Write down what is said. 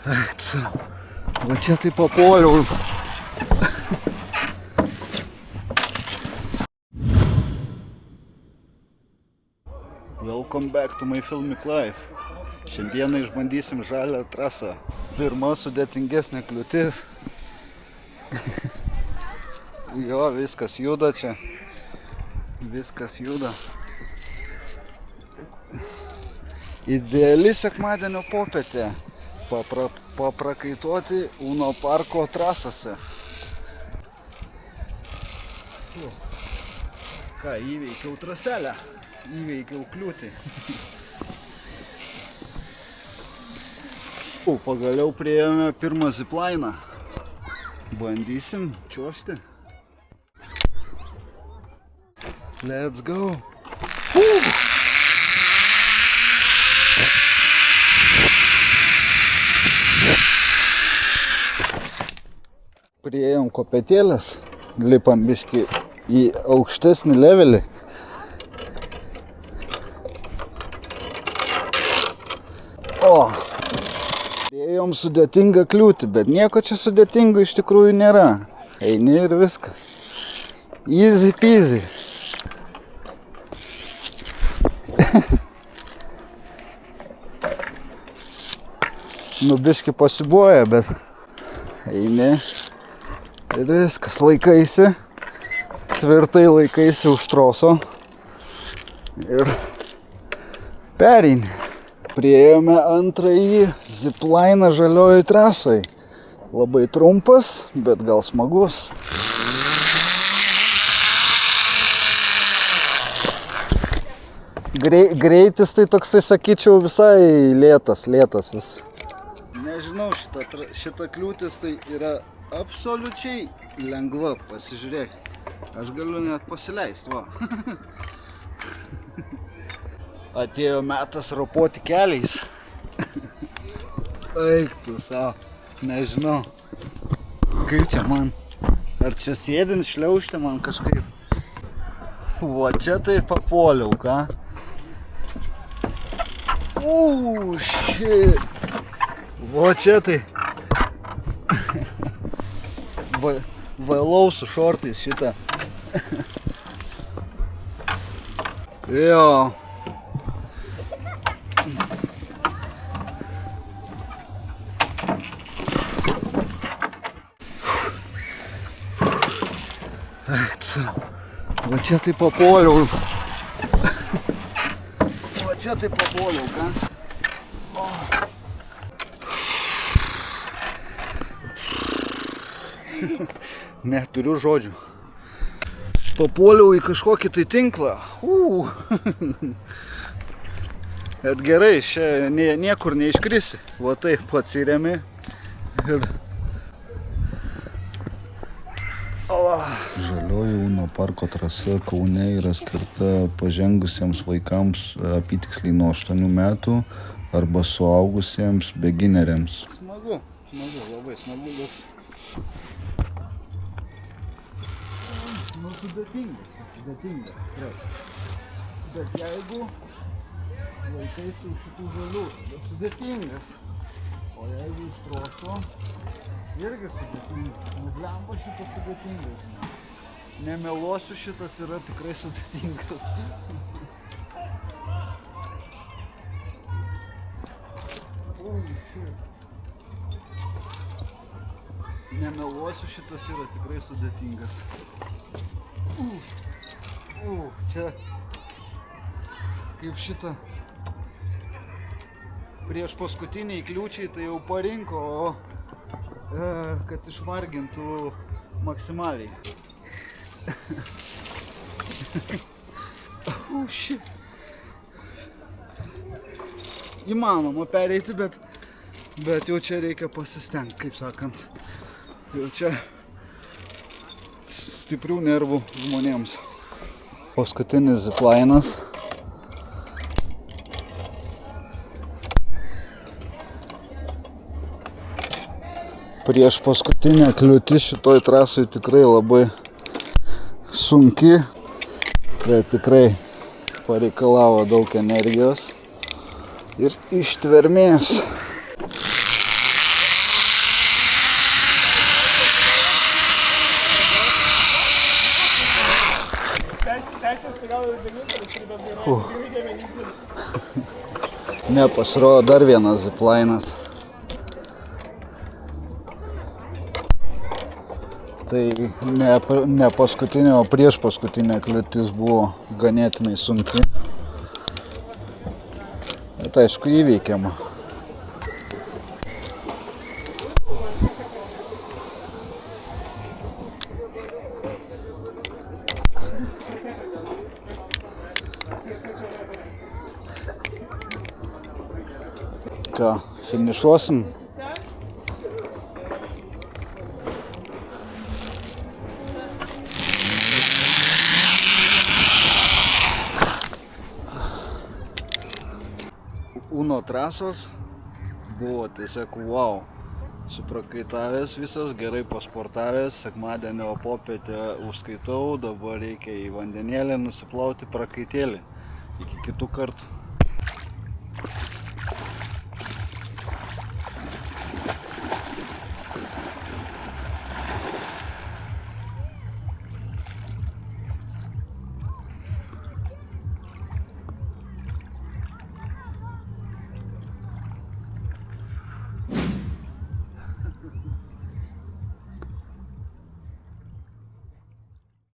Va čia tai papuoliau. Welcome back to my filmic life. Šiandieną išbandysim žalią trasą. Pirma sudėtingesnė kliūtis. Jo, viskas juda čia. Viskas juda. Ideali sekmadienio popietė. Paprakaituoti Uno parko trasose. Ką, įveikiau traselę. Įveikiau kliūtį. Pagaliau priėjome pirmą ziplainą. Bandysim čiuožti. Let's go. Priėjom kopėtėlės, lipam biškį į aukštesnį levelį. Priėjom sudėtingą kliūtį, bet nieko čia sudėtingo iš tikrųjų nėra. Eini ir viskas. Easy peasy. Nu biškį pasibuoja, bet eini. Ir viskas, laikaisi, tvirtai laikaisi už troso ir pereini. Priėjome antrąjį ziplainą žaliojoj trasoj. Labai trumpas, bet gal smagus. Greitis tai toksai, sakyčiau, visai lėtas vis. Nežinau, šita kliūtis tai yra absoliučiai lengva, pasižiūrėk. Aš galiu net pasileisti, va. Atėjo metas ropoti keliais. Eik tu savo, nežinau. Kaip čia man? Ar čia sėdint šliaužti man kažkaip? Va čia tai papuoliau, ką? Shit. Va čia tai. Vailau su šortais šitą. Jo. Va čia tai papuoliau. Va čia tai papuoliau, ką? Neturiu žodžių. Papuoliau į kažkokį tai tinklą. Bet gerai, čia niekur neiškrisi. Va taip atsiremi. Ir... Žalioji Uno parko trasa Kaune yra skirta pažengusiems vaikams apytiksliai nuo 8 metų arba suaugusiems begineriams. Smagu, labai smagu liks. Nu, sudėtingas, bet jeigu laikaisi iš šitų žalių, tai sudėtingas. O jeigu iš troso, irgi sudėtingas. Nu, blemba šitas sudėtingas. Nemeluosiu, šitas yra tikrai sudėtingas. Nemeluosiu, šitas yra tikrai sudėtingas. Čia kaip šitą prieš paskutiniai kliūčiai tai jau parinko, kad išvargintų maksimaliai. Shit. Įmanoma pereiti, bet jau čia reikia pasistengti, kaip sakant. Jau čia stiprių nervų žmonėms. Paskutinis ziplainas. Prieš paskutinę kliūtis šitoj trasoj tikrai labai sunki, bet tikrai pareikalavo daug energijos ir ištvermės. Ne, pasirodo dar vienas ziplainas. Tai ne paskutinė, o prieš paskutinė kliūtis buvo ganėtinai sunki. Bet aišku įveikiama. Ką, finišuosim? Uno trasos buvo tiesiog wow. Suprakaitavęs visas, gerai pasportavęs, sekmadienio popietę užskaitau, dabar reikia į vandenėlį nusiplauti prakaitėlį. Iki kitų kartų.